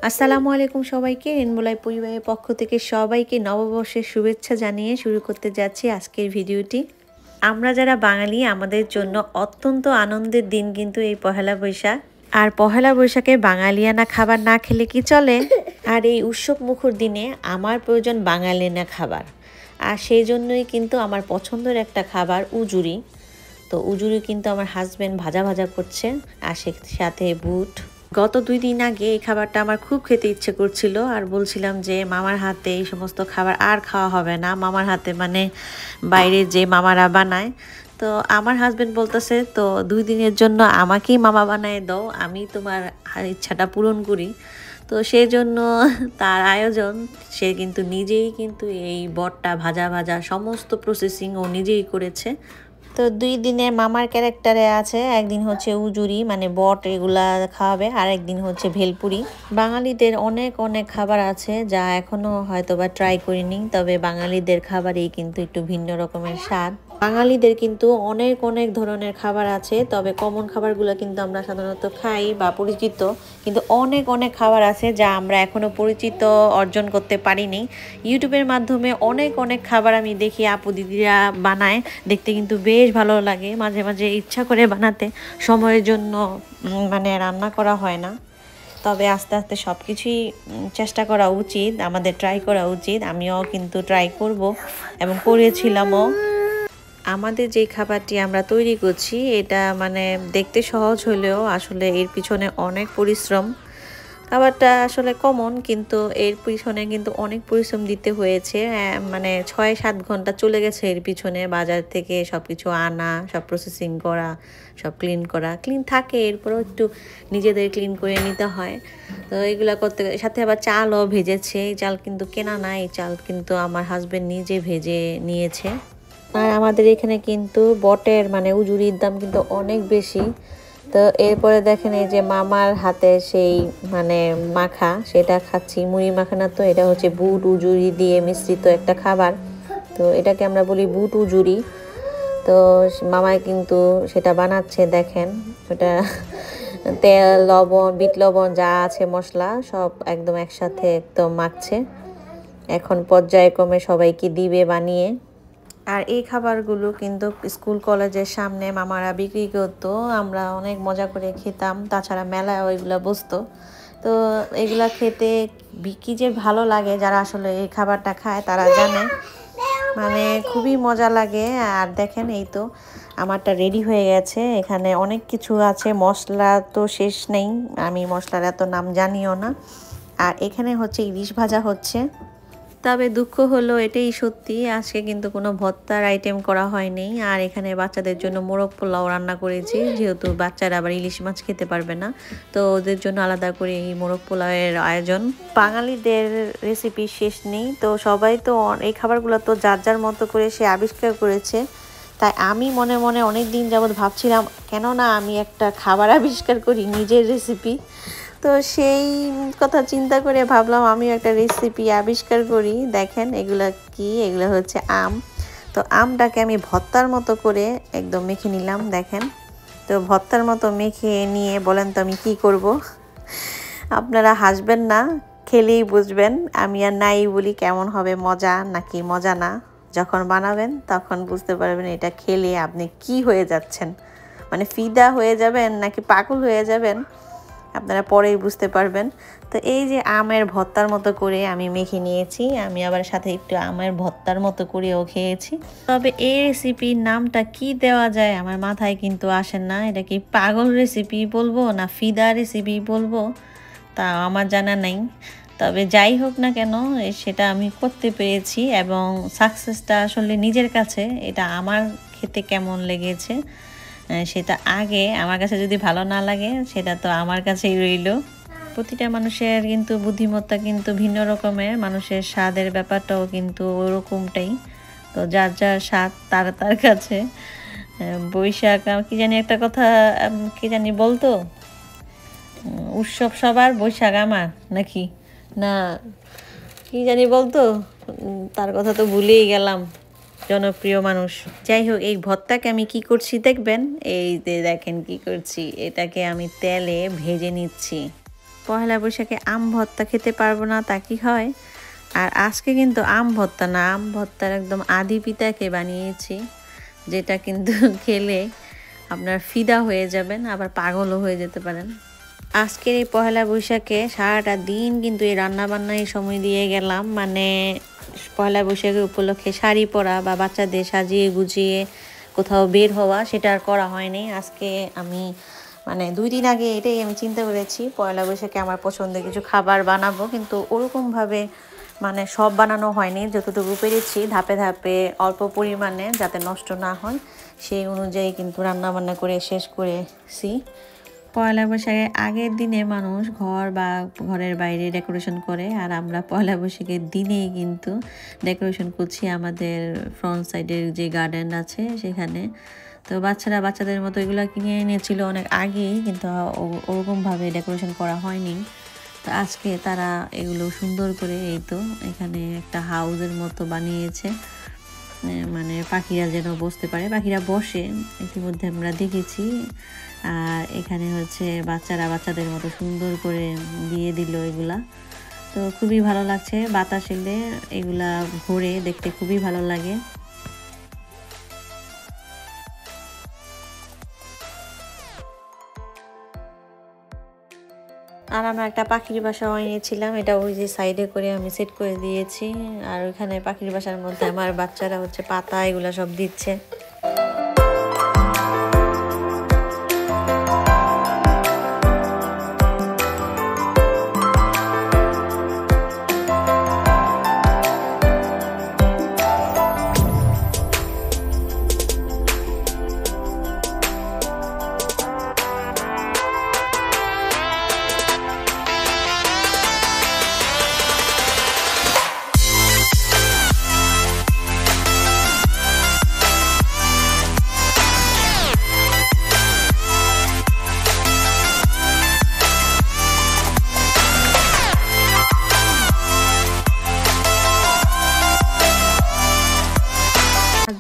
আসসালামু আলাইকুম সবাইকে। রেনবোলাই পরিবারের পক্ষ থেকে সবাইকে নববর্ষের শুভেচ্ছা জানিয়ে শুরু করতে যাচ্ছি আজকের ভিডিওটি। আমরা যারা বাঙালি আমাদের জন্য অত্যন্ত আনন্দের দিন কিন্তু এই পহেলা বৈশাখ। আর পহেলা বৈশাখে বাঙালিয়ানা খাবার না খেলে কি চলে? আর এই উৎসব মুখর দিনে আমার প্রয়োজন বাঙালিয়ানা খাবার। আর সেই জন্যই কিন্তু আমার পছন্দের একটা খাবার উজুরি। তো উজুরি কিন্তু আমার হাজব্যান্ড ভাজা ভাজা করছে, আর সাথে বুট। গত 2 দিন আগে এই খাবারটা আমার খুব খেতে ইচ্ছে করছিল, আর বলছিলাম যে মামার হাতে এই সমস্ত খাবার আর খাওয়া হবে না। মামার হাতে মানে বাইরে যে মামারা বানায়। তো আমার হাজব্যান্ড বলতেছে, তো 2 দিনের জন্য আমাকেই মামা বানায় দাও, আমি তোমার ইচ্ছাটা পূরণ করি। তো সেই জন্য তার আয়োজন, সে কিন্তু নিজেই কিন্তু এই বটটা ভাজা ভাজা সমস্ত প্রসেসিং ও নিজেই করেছে। তো 2 দিনের মামার ক্যারেক্টারে আছে, একদিন হচ্ছে উজুরি মানে বট এগুলা খাওয়াবে, আর একদিন হচ্ছে ভেলপুরি। বাঙালিদের অনেক অনেক খাবার আছে যা এখনো হয়তো বা ট্রাই করিনি, তবে বাঙালিদের খাবারই কিন্তু একটু ভিন্ন রকমের স্বাদ। বাঙালিদের কিন্তু অনেক অনেক ধরনের খাবার আছে, তবে কমন খাবারগুলো কিন্তু আমরা সাধারণত খাই বা পরিচিত, কিন্তু অনেক অনেক খাবার আছে যা আমরা এখনো পরিচিত অর্জন করতে পারিনি। ইউটিউবের মাধ্যমে অনেক অনেক খাবার আমি দেখি আপু দিদিরা বানায়, দেখতে কিন্তু বেশ ভালো লাগে। মাঝে মাঝে ইচ্ছা করে বানাতে, সময়ের জন্য মানে রান্না করা হয় না। তবে আস্তে আস্তে সব কিছুই চেষ্টা করা উচিত, আমাদের ট্রাই করা উচিত। আমিও কিন্তু ট্রাই করব এবং করেছিলামও। আমাদের যে খাবারটি আমরা তৈরি করছি এটা মানে দেখতে সহজ হলেও আসলে এর পিছনে অনেক পরিশ্রম। খাবারটা আসলে কমন, কিন্তু এর পিছনে কিন্তু অনেক পরিশ্রম দিতে হয়েছে। মানে 6-7 ঘন্টা চলে গেছে এর পিছনে, বাজার থেকে সব কিছু আনা, সব প্রসেসিং করা, সব ক্লিন করা। ক্লিন থাকে, এরপরেও একটু নিজেদের ক্লিন করে নিতে হয়। তো এগুলো করতে সাথে আবার চালও ভেজেছে। এই চাল কিন্তু কেনা না, এই চাল কিন্তু আমার হাজব্যান্ড নিজে ভেজে নিয়েছে। আর আমাদের এখানে কিন্তু বটের মানে উজুরির দাম কিন্তু অনেক বেশি। তো এরপরে দেখেন এই যে মামার হাতে সেই মানে মাখা, সেটা খাচ্ছি। মুড়ি মাখানা, তো এটা হচ্ছে বুট উজুরি দিয়ে মিশ্রিত একটা খাবার। তো এটাকে আমরা বলি বুট উজুরি। তো মামায় কিন্তু সেটা বানাচ্ছে, দেখেন ওটা তেল লবণ বিট লবণ যা আছে মশলা সব একদম একসাথে একদম মাখছে। এখন পর্যায়ক্রমে সবাইকে দিবে বানিয়ে। আর এই খাবারগুলো কিন্তু স্কুল কলেজের সামনে মামারা বিক্রি করতো, আমরা অনেক মজা করে খেতাম। তাছাড়া মেলায় ওইগুলো বসতো। তো এগুলা খেতে কি যে ভালো লাগে, যারা আসলে এই খাবারটা খায় তারা জানে, মানে খুবই মজা লাগে। আর দেখেন এই তো আমারটা রেডি হয়ে গেছে। এখানে অনেক কিছু আছে, মশলা তো শেষ নেই, আমি মশলার এত নাম জানিও না। আর এখানে হচ্ছে ইলিশ ভাজা হচ্ছে। তবে দুঃখ হলো এটাই সত্যি, আজকে কিন্তু কোনো ভর্তার আইটেম করা হয়নি। আর এখানে বাচ্চাদের জন্য মোরগ পোলাও রান্না করেছি, যেহেতু বাচ্চারা আবার ইলিশ মাছ খেতে পারবে না। তো ওদের জন্য আলাদা করে এই মোরগ পোলাওয়ের আয়োজন। বাঙালিদের রেসিপি শেষ নেই, তো সবাই তো এই খাবারগুলো তো যার যার মতো করে সে আবিষ্কার করেছে। তাই আমি মনে মনে অনেক দিন যাবৎ ভাবছিলাম, কেন না আমি একটা খাবার আবিষ্কার করি নিজের রেসিপি। তো সেই কথা চিন্তা করে ভাবলাম আমিও একটা রেসিপি আবিষ্কার করি। দেখেন এগুলা কি, এগুলো হচ্ছে আম। তো আমটাকে আমি ভর্তার মতো করে একদম মেখে নিলাম, দেখেন। তো ভর্তার মতো মেখে নিয়ে বলেন তো আমি কি করব? আপনারা হাসবেন না, খেলেই বুঝবেন। আমি আর নাই বলি কেমন হবে, মজা নাকি মজা না। যখন বানাবেন তখন বুঝতে পারবেন এটা খেলে আপনি কি হয়ে যাচ্ছেন, মানে ফিদা হয়ে যাবেন নাকি পাগল হয়ে যাবেন, আপনারা পরেই বুঝতে পারবেন। তো এই যে আমের ভর্তার মতো করে আমি মেখে নিয়েছি, আমি আবার সাথে একটু আমের ভর্তার মতো করেও খেয়েছি। তবে এই রেসিপির নামটা কি দেওয়া যায় আমার মাথায় কিন্তু আসে না। এটা কি পাগল রেসিপি বলবো না ফিদা রেসিপি বলবো, তা আমার জানা নেই। তবে যাই হোক না কেন, সেটা আমি করতে পেরেছি এবং সাকসেসটা আসলে নিজের কাছে। এটা আমার খেতে কেমন লেগেছে সেটা আগে, আমার কাছে যদি ভালো না লাগে সেটা তো আমার কাছেই রইল। প্রতিটা মানুষের কিন্তু বুদ্ধিমত্তা কিন্তু ভিন্ন রকমের, মানুষের স্বাদের ব্যাপারটাও কিন্তু ওরকমটাই। তো যার যার স্বাদ তার তার কাছে। বৈশাখ কি জানি একটা কথা কি জানি বলতো, উৎসব সবার বৈশাখ আমার নাকি না কি জানি বলতো, তার কথা তো ভুলেই গেলাম, জনপ্রিয় মানুষ। যাই হোক, এই ভর্তাকে আমি কি করছি দেখবেন, এই যে দেখেন কি করছি, এটাকে আমি তেলে ভেজে নিচ্ছি। পহেলা বৈশাখে আম ভর্তা খেতে পারবো না তা কি হয়? আর আজকে কিন্তু আম ভর্তা না, আম ভর্তার একদম আদি পিতাকে বানিয়েছি, যেটা কিন্তু খেলে আপনার ফিদা হয়ে যাবেন, আবার পাগলও হয়ে যেতে পারেন। আজকের এই পহেলা বৈশাখে সারাটা দিন কিন্তু এই রান্নাবান্নায় সময় দিয়ে গেলাম। মানে পহেলা বৈশাখের উপলক্ষে শাড়ি পরা বা বাচ্চাদের সাজিয়ে গুজিয়ে কোথাও বের হওয়া, সেটা আর করা হয়নি। আজকে আমি মানে 2 দিন আগে এটাই আমি চিন্তা করেছি, পয়লা বৈশাখে আমার পছন্দের কিছু খাবার বানাবো, কিন্তু ওরকমভাবে মানে সব বানানো হয়নি। যতটুকু পেরেছি ধাপে ধাপে অল্প পরিমাণে, যাতে নষ্ট না হয় সেই অনুযায়ী কিন্তু রান্না বান্না করে শেষ করেছি। পয়লা বৈশাখের আগের দিনে মানুষ ঘর বা ঘরের বাইরে ডেকোরেশন করে, আর আমরা পয়লা বৈশাখের দিনেই কিন্তু ডেকোরেশন করছি আমাদের ফ্রন্ট সাইডের যে গার্ডেন আছে সেখানে। তো বাচ্চারা বাচ্চাদের মতো এগুলো কিনে এনেছিল অনেক আগেই, কিন্তু ওরকমভাবে ডেকোরেশন করা হয়নি। তো আজকে তারা এগুলো সুন্দর করে, এই তো এখানে একটা হাউসের মতো বানিয়েছে, মানে পাখিরা যেন বসতে পারে, পাখিরা বসে ইতিমধ্যে আমরা দেখেছি। আর এখানে হচ্ছে বাচ্চারা বাচ্চাদের মতো সুন্দর করে দিয়ে দিল এগুলা। তো খুবই ভালো লাগছে, বাতাস এলে এগুলা ঘুরে দেখতে খুবই ভালো লাগে। আর আমরা একটা পাখির বাসাও এনেছিলাম, এটা ওই যে সাইডে করে আমি সেট করে দিয়েছি। আর ওইখানে পাখির বাসার মধ্যে আমার বাচ্চারা হচ্ছে পাতা এগুলা সব দিচ্ছে।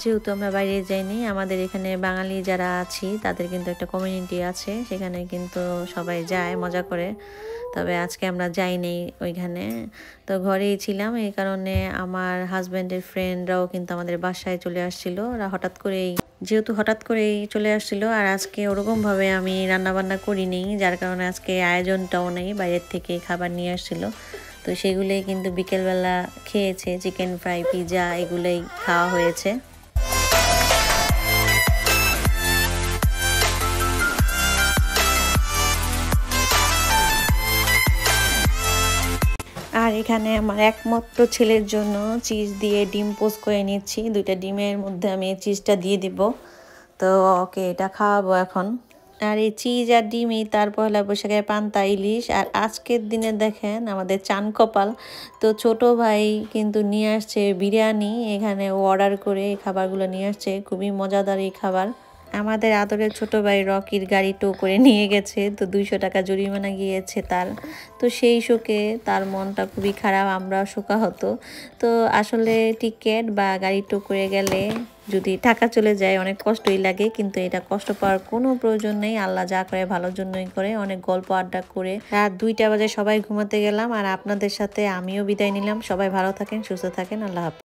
যেহেতু আমরা বাইরে যাইনি, আমাদের এখানে বাঙালি যারা আছি তাদের কিন্তু একটা কমিউনিটি আছে, সেখানে কিন্তু সবাই যায় মজা করে। তবে আজকে আমরা যাইনি ওইখানে, তো ঘরেই ছিলাম। এই কারণে আমার হাজব্যান্ডের ফ্রেন্ডরাও কিন্তু আমাদের বাসায় চলে আসছিল। ওরা হঠাৎ করেই চলে আসছিল। আর আজকে ওরকমভাবে আমি রান্নাবান্না করিনি, যার কারণে আজকে আয়োজনটাও নেই, বাইরের থেকে খাবার নিয়ে আসছিল। তো সেগুলোই কিন্তু বিকেলবেলা খেয়েছে, চিকেন ফ্রাই, পিৎজা এগুলোই খাওয়া হয়েছে। আর এখানে আমার একমাত্র ছেলের জন্য চিজ দিয়ে ডিম পোস্ট করে নিচ্ছি। 2টা ডিমের মধ্যে আমি চিজটা দিয়ে দিব, তো ওকে এটা খাওয়াবো এখন। আর এই চিজ আর ডিমই তার পহেলা বৈশাখের পান্তা ইলিশ। আর আজকের দিনে দেখেন আমাদের চান কপাল, তো ছোট ভাই কিন্তু নিয়ে আসছে বিরিয়ানি, এখানে ও অর্ডার করে এই খাবারগুলো নিয়ে আসছে। খুবই মজাদার এই খাবার। আমাদের আদরের ছোট ভাই রকির গাড়ি টো করে নিয়ে গেছে, তো 200 টাকা জরিমানা গিয়েছে তার। তো সেই শোকে তার মনটা খুবই খারাপ, আমরা শোকাহত। তো আসলে টিকেট বা গাড়ি টো করে গেলে যদি টাকা চলে যায় অনেক কষ্টই লাগে, কিন্তু এটা কষ্ট পাওয়ার কোনো প্রয়োজন নেই। আল্লাহ যা করে ভালোর জন্যই করে। অনেক গল্প আড্ডা করে রাত 2টা বাজে সবাই ঘুমাতে গেলাম, আর আপনাদের সাথে আমিও বিদায় নিলাম। সবাই ভালো থাকেন, সুস্থ থাকেন, আল্লাহ হাফেজ।